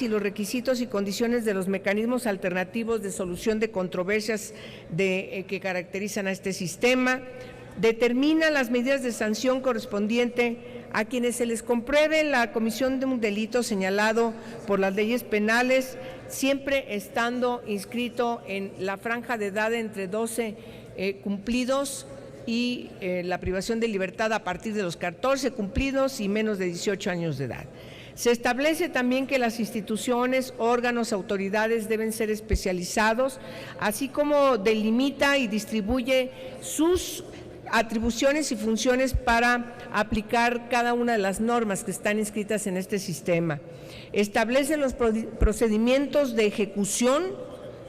y los requisitos y condiciones de los mecanismos alternativos de solución de controversias que caracterizan a este sistema. Determina las medidas de sanción correspondiente a quienes se les compruebe la comisión de un delito señalado por las leyes penales, siempre estando inscrito en la franja de edad entre 12 cumplidos y la privación de libertad a partir de los 14 cumplidos y menos de 18 años de edad. Se establece también que las instituciones, órganos, autoridades deben ser especializados, así como delimita y distribuye sus atribuciones y funciones para aplicar cada una de las normas que están inscritas en este sistema. Establece los procedimientos de ejecución,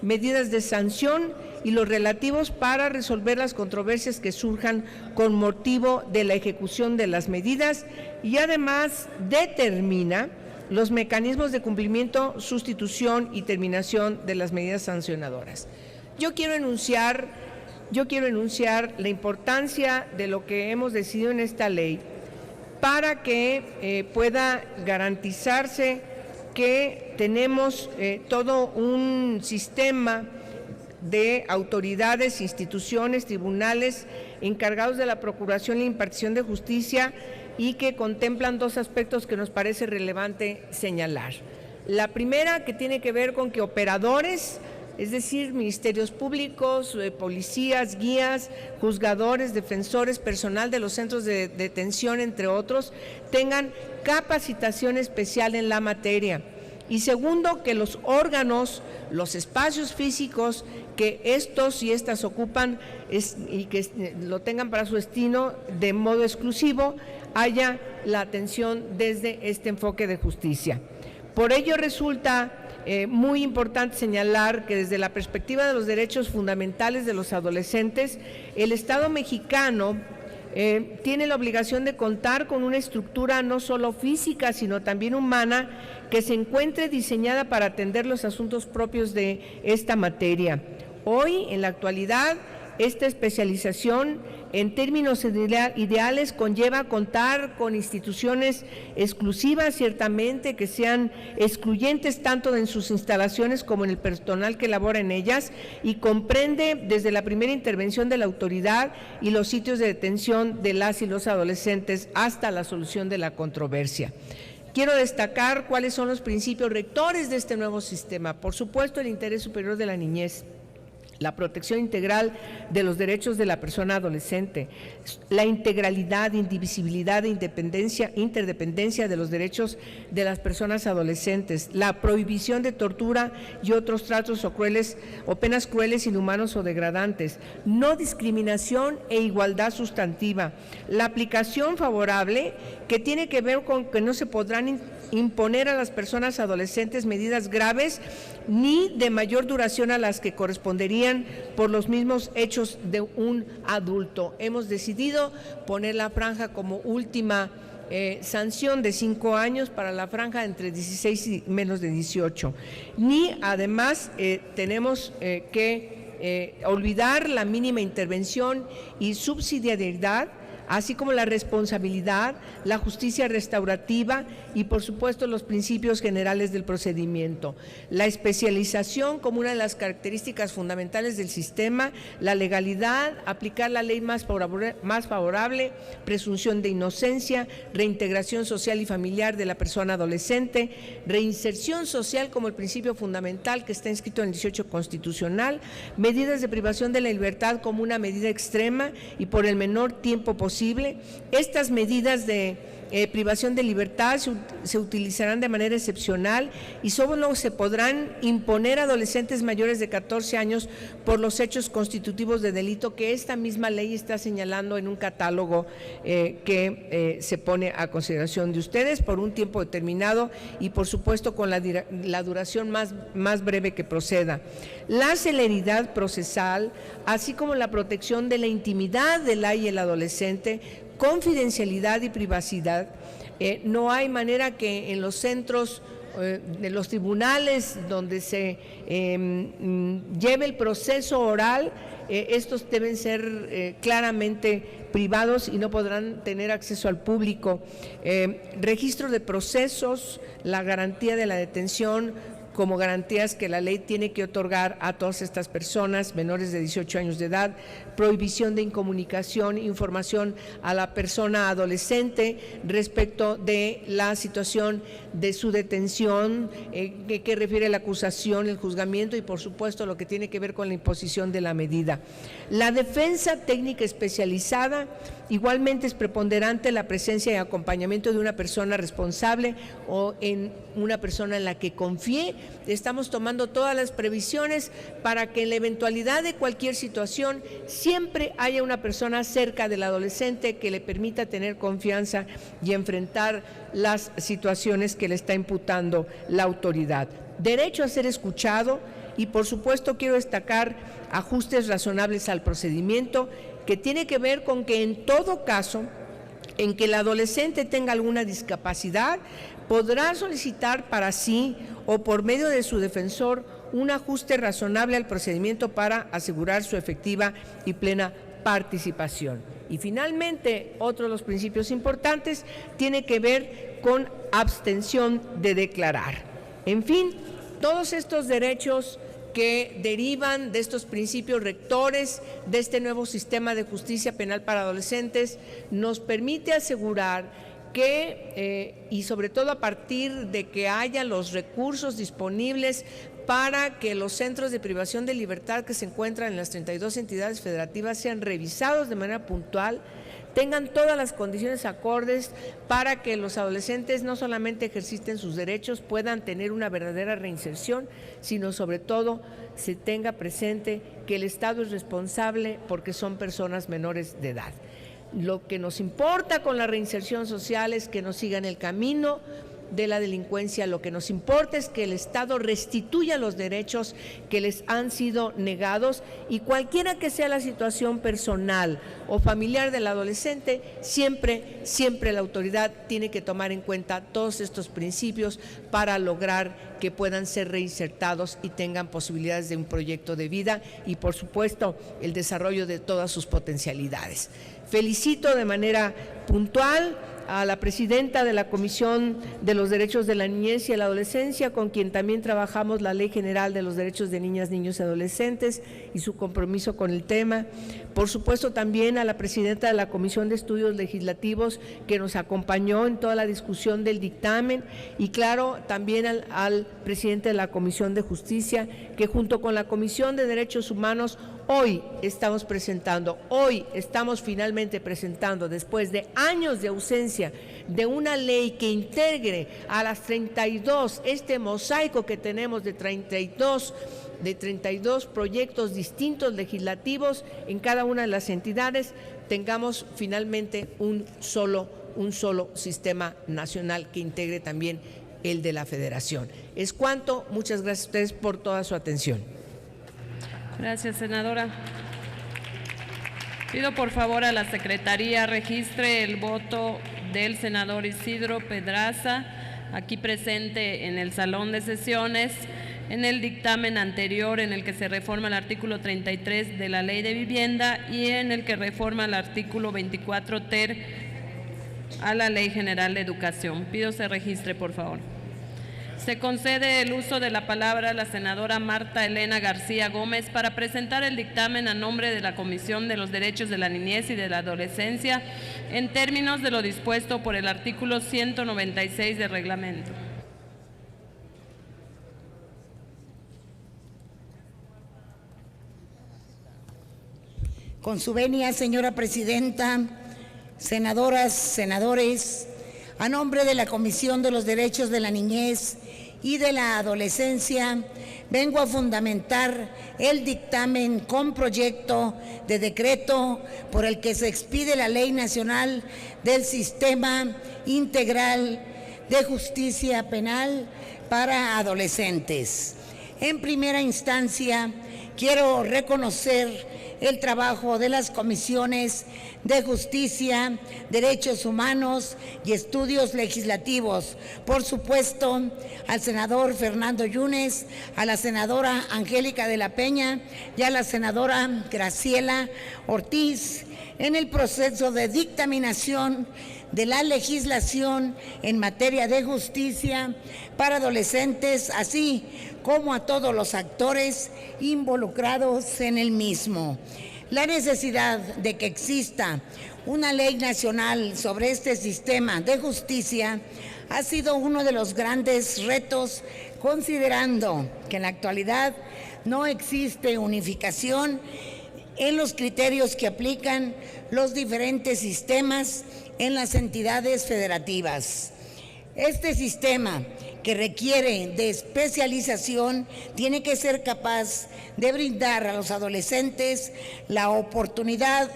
medidas de sanción y los relativos para resolver las controversias que surjan con motivo de la ejecución de las medidas y además determina los mecanismos de cumplimiento, sustitución y terminación de las medidas sancionadoras. Yo quiero enunciar la importancia de lo que hemos decidido en esta ley para que pueda garantizarse que tenemos todo un sistema de autoridades, instituciones, tribunales encargados de la procuración y impartición de justicia y que contemplan dos aspectos que nos parece relevante señalar. La primera, que tiene que ver con que operadores, es decir, ministerios públicos, policías, guías, juzgadores, defensores, personal de los centros de detención, entre otros, tengan capacitación especial en la materia. Y segundo, que los órganos, los espacios físicos que estos y estas ocupan y que lo tengan para su destino de modo exclusivo, haya la atención desde este enfoque de justicia. Por ello resulta muy importante señalar que desde la perspectiva de los derechos fundamentales de los adolescentes, el Estado mexicano tiene la obligación de contar con una estructura no solo física, sino también humana, que se encuentre diseñada para atender los asuntos propios de esta materia. Hoy, en la actualidad, esta especialización en términos ideales conlleva contar con instituciones exclusivas, ciertamente, que sean excluyentes tanto en sus instalaciones como en el personal que labora en ellas, y comprende desde la primera intervención de la autoridad y los sitios de detención de las y los adolescentes hasta la solución de la controversia. Quiero destacar cuáles son los principios rectores de este nuevo sistema. Por supuesto, el interés superior de la niñez, la protección integral de los derechos de la persona adolescente, la integralidad, indivisibilidad e interdependencia de los derechos de las personas adolescentes, la prohibición de tortura y otros tratos o penas crueles, inhumanos o degradantes, no discriminación e igualdad sustantiva, la aplicación favorable que tiene que ver con que no se podrán imponer a las personas adolescentes medidas graves ni de mayor duración a las que corresponderían por los mismos hechos de un adulto. Hemos decidido poner la franja como última sanción de 5 años para la franja entre 16 y menos de 18. Ni además tenemos que olvidar la mínima intervención y subsidiariedad, así como la responsabilidad, la justicia restaurativa y, por supuesto, los principios generales del procedimiento. La especialización como una de las características fundamentales del sistema, la legalidad, aplicar la ley más favorable, presunción de inocencia, reintegración social y familiar de la persona adolescente, reinserción social como el principio fundamental que está inscrito en el 18 constitucional, medidas de privación de la libertad como una medida extrema y por el menor tiempo posible. Estas medidas de privación de libertad se utilizarán de manera excepcional y solo se podrán imponer a adolescentes mayores de 14 años por los hechos constitutivos de delito que esta misma ley está señalando en un catálogo que se pone a consideración de ustedes por un tiempo determinado y, por supuesto, con la duración más breve que proceda. La celeridad procesal, así como la protección de la intimidad de la y el adolescente, confidencialidad y privacidad. No hay manera que en los centros de los tribunales donde se lleve el proceso oral, estos deben ser claramente privados y no podrán tener acceso al público. Registro de procesos, la garantía de la detención como garantías que la ley tiene que otorgar a todas estas personas menores de 18 años de edad, prohibición de incomunicación, información a la persona adolescente respecto de la situación de su detención, que refiere a la acusación, el juzgamiento y por supuesto lo que tiene que ver con la imposición de la medida. La defensa técnica especializada, igualmente es preponderante la presencia y acompañamiento de una persona responsable o en una persona en la que confíe. Estamos tomando todas las previsiones para que en la eventualidad de cualquier situación siempre haya una persona cerca del adolescente que le permita tener confianza y enfrentar las situaciones que le está imputando la autoridad. Derecho a ser escuchado y por supuesto quiero destacar ajustes razonables al procedimiento que tiene que ver con que en todo caso en que el adolescente tenga alguna discapacidad, podrá solicitar para sí o por medio de su defensor un ajuste razonable al procedimiento para asegurar su efectiva y plena participación. Y finalmente, otro de los principios importantes tiene que ver con abstención de declarar. En fin, todos estos derechos que derivan de estos principios rectores de este nuevo sistema de justicia penal para adolescentes nos permite asegurar que, y sobre todo a partir de que haya los recursos disponibles para que los centros de privación de libertad que se encuentran en las 32 entidades federativas sean revisados de manera puntual, tengan todas las condiciones acordes para que los adolescentes no solamente ejerciten sus derechos, puedan tener una verdadera reinserción, sino sobre todo se tenga presente que el Estado es responsable porque son personas menores de edad. Lo que nos importa con la reinserción social es que nos sigan el camino de la delincuencia. Lo que nos importa es que el Estado restituya los derechos que les han sido negados y cualquiera que sea la situación personal o familiar del adolescente, siempre la autoridad tiene que tomar en cuenta todos estos principios para lograr que puedan ser reinsertados y tengan posibilidades de un proyecto de vida y por supuesto el desarrollo de todas sus potencialidades. Felicito de manera puntual a la presidenta de la Comisión de los Derechos de la Niñez y la Adolescencia, con quien también trabajamos la Ley General de los Derechos de Niñas, Niños y Adolescentes y su compromiso con el tema. Por supuesto también a la presidenta de la Comisión de Estudios Legislativos, que nos acompañó en toda la discusión del dictamen, y claro, también al presidente de la Comisión de Justicia, que junto con la Comisión de Derechos Humanos hoy estamos finalmente presentando, después de años de ausencia, de una ley que integre a las 32, este mosaico que tenemos de 32 proyectos distintos legislativos en cada una de las entidades, tengamos finalmente un solo sistema nacional que integre también el de la Federación. Es cuanto. Muchas gracias a ustedes por toda su atención. Gracias, senadora. Pido por favor a la Secretaría registre el voto del senador Isidro Pedraza, aquí presente en el salón de sesiones, en el dictamen anterior en el que se reforma el artículo 33 de la Ley de Vivienda y en el que reforma el artículo 24 ter a la Ley General de Educación. Pido se registre, por favor. Se concede el uso de la palabra a la senadora Marta Elena García Gómez para presentar el dictamen a nombre de la Comisión de los Derechos de la Niñez y de la Adolescencia en términos de lo dispuesto por el artículo 196 del reglamento. Con su venia, señora presidenta, senadoras, senadores, a nombre de la Comisión de los Derechos de la Niñez y de la Adolescencia, vengo a fundamentar el dictamen con proyecto de decreto por el que se expide la Ley Nacional del Sistema Integral de Justicia Penal para Adolescentes. En primera instancia, quiero reconocer el trabajo de las comisiones de Justicia, Derechos Humanos y Estudios Legislativos. Por supuesto, al senador Fernando Yunes, a la senadora Angélica de la Peña y a la senadora Graciela Ortiz en el proceso de dictaminación de la legislación en materia de justicia para adolescentes, así como a todos los actores involucrados en el mismo. La necesidad de que exista una ley nacional sobre este sistema de justicia ha sido uno de los grandes retos, considerando que en la actualidad no existe unificación en los criterios que aplican los diferentes sistemas en las entidades federativas. Este sistema, que requiere de especialización, tiene que ser capaz de brindar a los adolescentes la oportunidad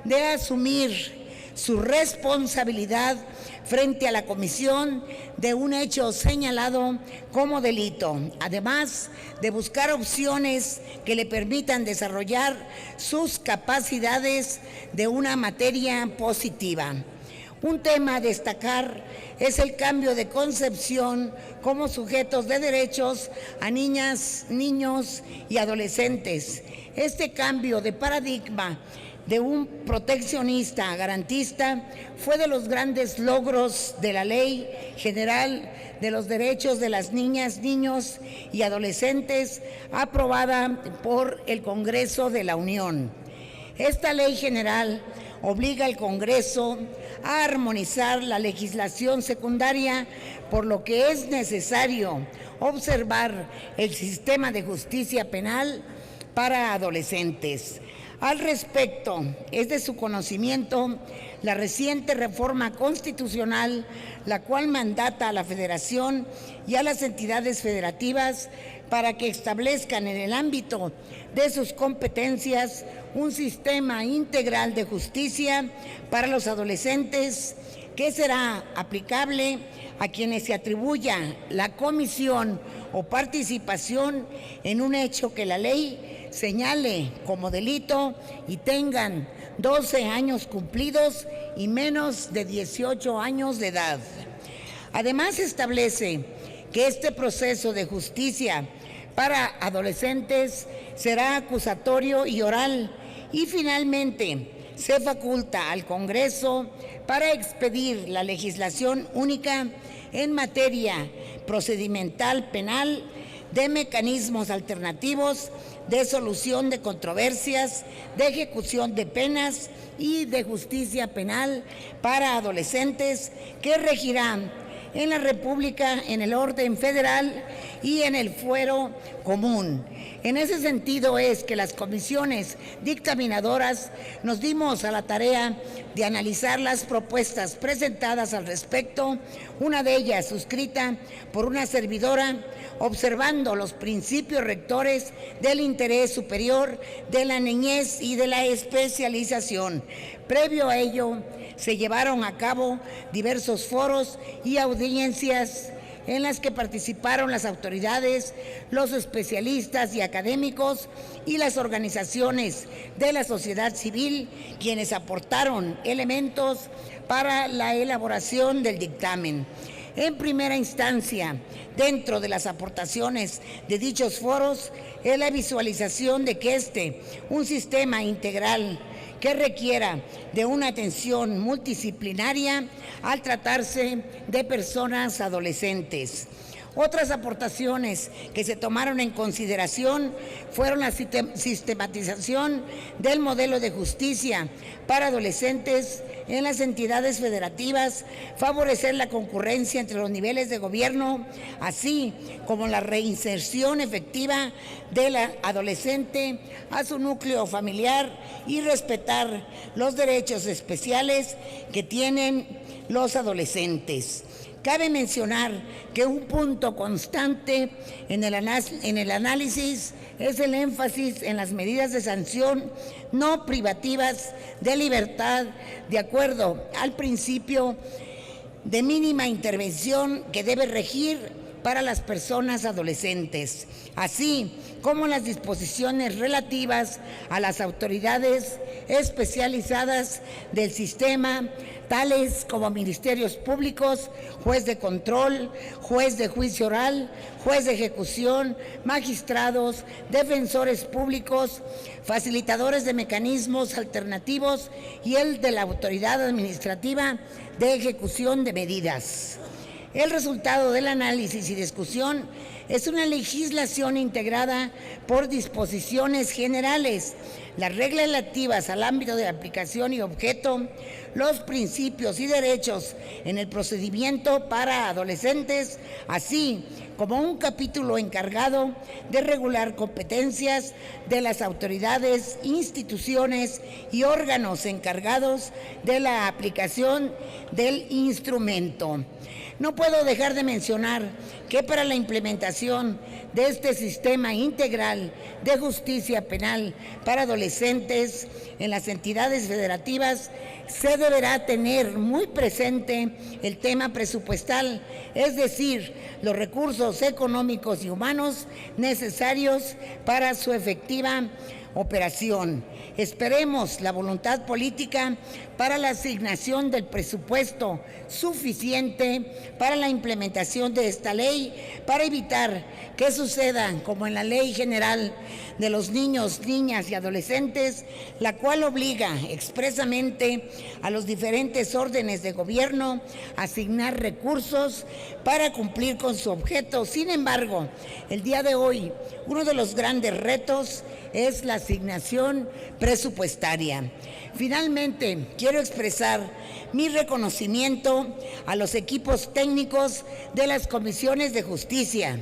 de asumir su responsabilidad frente a la comisión de un hecho señalado como delito, además de buscar opciones que le permitan desarrollar sus capacidades de una materia positiva. Un tema a destacar es el cambio de concepción como sujetos de derechos a niñas, niños y adolescentes. Este cambio de paradigma de un proteccionista a garantista fue de los grandes logros de la Ley General de los Derechos de las Niñas, Niños y Adolescentes, aprobada por el Congreso de la Unión. Esta Ley General obliga al Congreso a armonizar la legislación secundaria, por lo que es necesario observar el sistema de justicia penal para adolescentes. Al respecto, es de su conocimiento la reciente reforma constitucional, la cual mandata a la Federación y a las entidades federativas para que establezcan en el ámbito de sus competencias un sistema integral de justicia para los adolescentes que será aplicable a quienes se atribuya la comisión o participación en un hecho que la ley señale como delito y tengan 12 años cumplidos y menos de 18 años de edad. Además, establece que este proceso de justicia para adolescentes será acusatorio y oral, y finalmente se faculta al Congreso para expedir la legislación única en materia procedimental penal, de mecanismos alternativos de solución de controversias, de ejecución de penas y de justicia penal para adolescentes, que regirán en la República en el orden federal y en el fuero común. En ese sentido es que las comisiones dictaminadoras nos dimos a la tarea de analizar las propuestas presentadas al respecto, una de ellas suscrita por una servidora, observando los principios rectores del interés superior, de la niñez y de la especialización. Previo a ello, se llevaron a cabo diversos foros y audiencias en las que participaron las autoridades, los especialistas y académicos y las organizaciones de la sociedad civil, quienes aportaron elementos para la elaboración del dictamen. En primera instancia, dentro de las aportaciones de dichos foros, es la visualización de que un sistema integral que requiera de una atención multidisciplinaria al tratarse de personas adolescentes. Otras aportaciones que se tomaron en consideración fueron la sistematización del modelo de justicia para adolescentes en las entidades federativas, favorecer la concurrencia entre los niveles de gobierno, así como la reinserción efectiva del adolescente a su núcleo familiar y respetar los derechos especiales que tienen los adolescentes. Cabe mencionar que un punto constante en el análisis es el énfasis en las medidas de sanción no privativas de libertad, de acuerdo al principio de mínima intervención que debe regir para las personas adolescentes, así como las disposiciones relativas a las autoridades especializadas del sistema, tales como ministerios públicos, juez de control, juez de juicio oral, juez de ejecución, magistrados, defensores públicos, facilitadores de mecanismos alternativos y el de la autoridad administrativa de ejecución de medidas. El resultado del análisis y discusión es una legislación integrada por disposiciones generales, las reglas relativas al ámbito de aplicación y objeto, los principios y derechos en el procedimiento para adolescentes, así como un capítulo encargado de regular competencias de las autoridades, instituciones y órganos encargados de la aplicación del instrumento. No puedo dejar de mencionar que para la implementación de este sistema integral de justicia penal para adolescentes en las entidades federativas se deberá tener muy presente el tema presupuestal, es decir, los recursos económicos y humanos necesarios para su efectiva operación. Esperemos la voluntad política para la asignación del presupuesto suficiente para la implementación de esta ley, para evitar que suceda como en la Ley General de los Niños, Niñas y Adolescentes, la cual obliga expresamente a los diferentes órdenes de gobierno a asignar recursos para cumplir con su objeto. Sin embargo, el día de hoy, uno de los grandes retos es la asignación presupuestaria. Finalmente, quiero expresar mi reconocimiento a los equipos técnicos de las comisiones de justicia,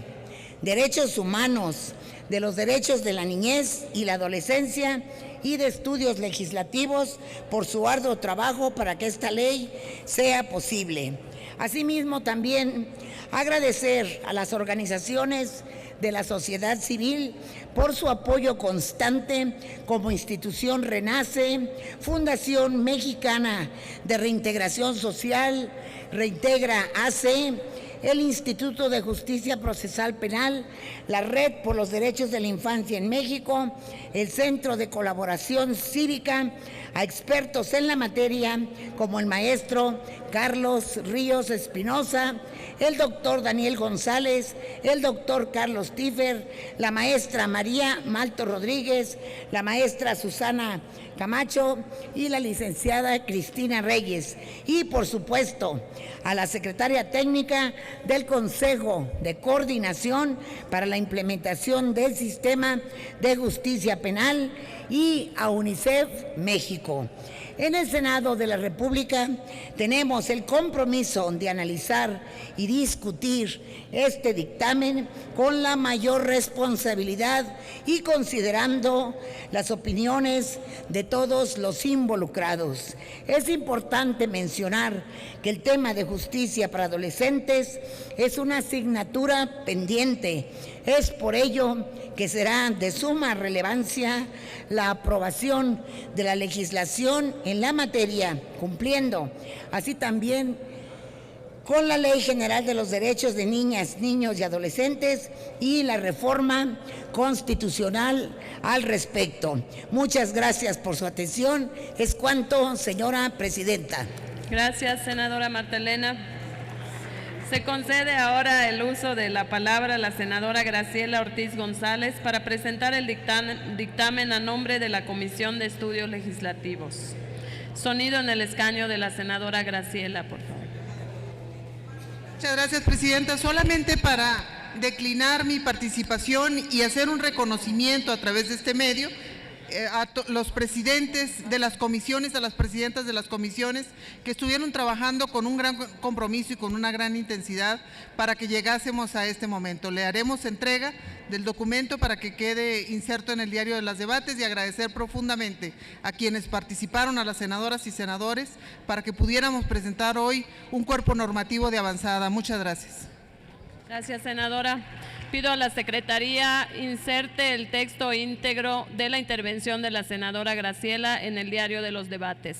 derechos humanos, de los derechos de la niñez y la adolescencia y de estudios legislativos por su arduo trabajo para que esta ley sea posible. Asimismo, también agradecer a las organizaciones de la sociedad civil por su apoyo constante, como Institución Renace, Fundación Mexicana de Reintegración Social, Reintegra AC, el Instituto de Justicia Procesal Penal, la Red por los Derechos de la Infancia en México, el Centro de Colaboración Cívica, a expertos en la materia como el maestro Carlos Ríos Espinosa, el doctor Daniel González, el doctor Carlos Tiffer, la maestra María Malto Rodríguez, la maestra Susana Camacho y la licenciada Cristina Reyes. Y, por supuesto, a la secretaria técnica del Consejo de Coordinación para la implementación del Sistema de Justicia Penal y a UNICEF México. En el Senado de la República tenemos el compromiso de analizar y discutir este dictamen con la mayor responsabilidad y considerando las opiniones de todos los involucrados. Es importante mencionar que el tema de justicia para adolescentes es una asignatura pendiente. Es por ello que será de suma relevancia la aprobación de la legislación en la materia, cumpliendo así también con la Ley General de los Derechos de Niñas, Niños y Adolescentes y la reforma constitucional al respecto. Muchas gracias por su atención. Es cuanto, señora presidenta. Gracias, senadora Marta Elena. Se concede ahora el uso de la palabra a la senadora Graciela Ortiz González para presentar el dictamen a nombre de la Comisión de Estudios Legislativos. Sonido en el escaño de la senadora Graciela, por favor. Muchas gracias, presidenta. Solamente para declinar mi participación y hacer un reconocimiento a través de este medio a los presidentes de las comisiones, a las presidentas de las comisiones que estuvieron trabajando con un gran compromiso y con una gran intensidad para que llegásemos a este momento. Le haremos entrega del documento para que quede inserto en el diario de los debates y agradecer profundamente a quienes participaron, a las senadoras y senadores, para que pudiéramos presentar hoy un cuerpo normativo de avanzada. Muchas gracias. Gracias, senadora. Pido a la Secretaría inserte el texto íntegro de la intervención de la senadora Graciela en el diario de los debates.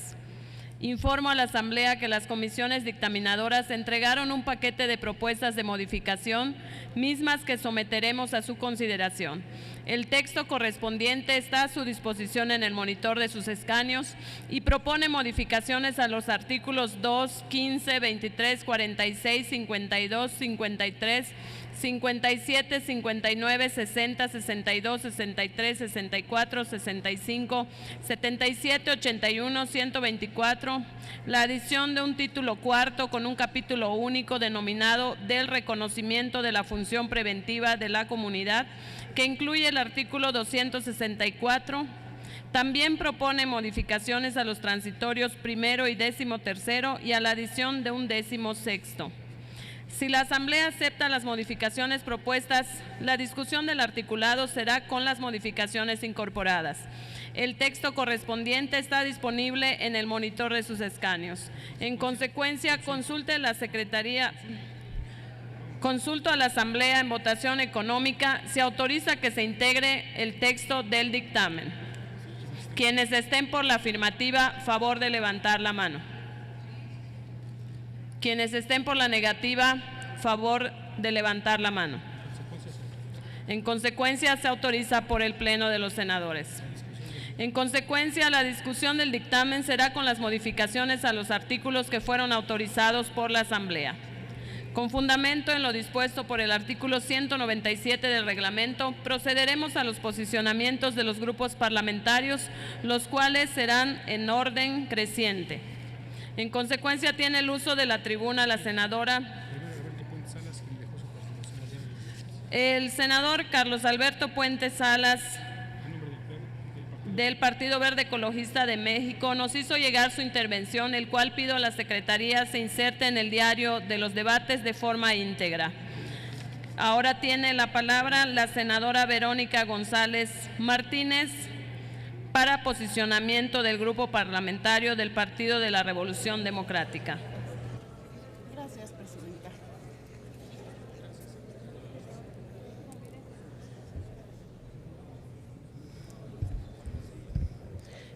Informo a la Asamblea que las comisiones dictaminadoras entregaron un paquete de propuestas de modificación, mismas que someteremos a su consideración. El texto correspondiente está a su disposición en el monitor de sus escaños y propone modificaciones a los artículos 2, 15, 23, 46, 52, 53, 57, 59, 60, 62, 63, 64, 65, 77, 81, 124, la adición de un título cuarto con un capítulo único denominado del reconocimiento de la función preventiva de la comunidad, que incluye el artículo 264. También propone modificaciones a los transitorios primero y 13º y a la adición de un 16º. Si la Asamblea acepta las modificaciones propuestas, la discusión del articulado será con las modificaciones incorporadas. El texto correspondiente está disponible en el monitor de sus escaños. En consecuencia, consulto a la Asamblea en votación económica si autoriza que se integre el texto del dictamen. Quienes estén por la afirmativa, favor de levantar la mano. Quienes estén por la negativa, favor de levantar la mano. En consecuencia, se autoriza por el Pleno de los Senadores. En consecuencia, la discusión del dictamen será con las modificaciones a los artículos que fueron autorizados por la Asamblea. Con fundamento en lo dispuesto por el artículo 197 del reglamento, procederemos a los posicionamientos de los grupos parlamentarios, los cuales serán en orden creciente. En consecuencia, tiene el uso de la tribuna la senadora. El senador Carlos Alberto Puente Salas, del Partido Verde Ecologista de México, nos hizo llegar su intervención, el cual pido a la Secretaría se inserte en el diario de los debates de forma íntegra. Ahora tiene la palabra la senadora Verónica González Martínez para posicionamiento del Grupo Parlamentario del Partido de la Revolución Democrática. Gracias, presidenta.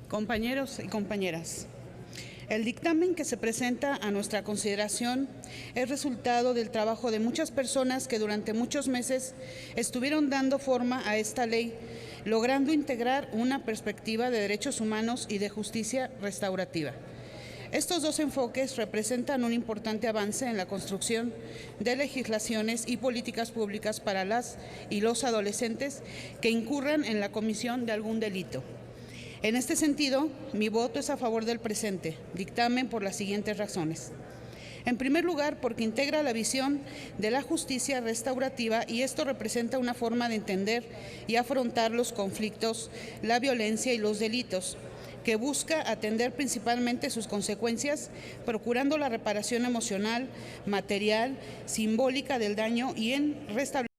Compañeros y compañeras, el dictamen que se presenta a nuestra consideración es resultado del trabajo de muchas personas que durante muchos meses estuvieron dando forma a esta ley, logrando integrar una perspectiva de derechos humanos y de justicia restaurativa. Estos dos enfoques representan un importante avance en la construcción de legislaciones y políticas públicas para las y los adolescentes que incurran en la comisión de algún delito. En este sentido, mi voto es a favor del presente dictamen por las siguientes razones. En primer lugar, porque integra la visión de la justicia restaurativa y esto representa una forma de entender y afrontar los conflictos, la violencia y los delitos, que busca atender principalmente sus consecuencias, procurando la reparación emocional, material, simbólica del daño y en restablecer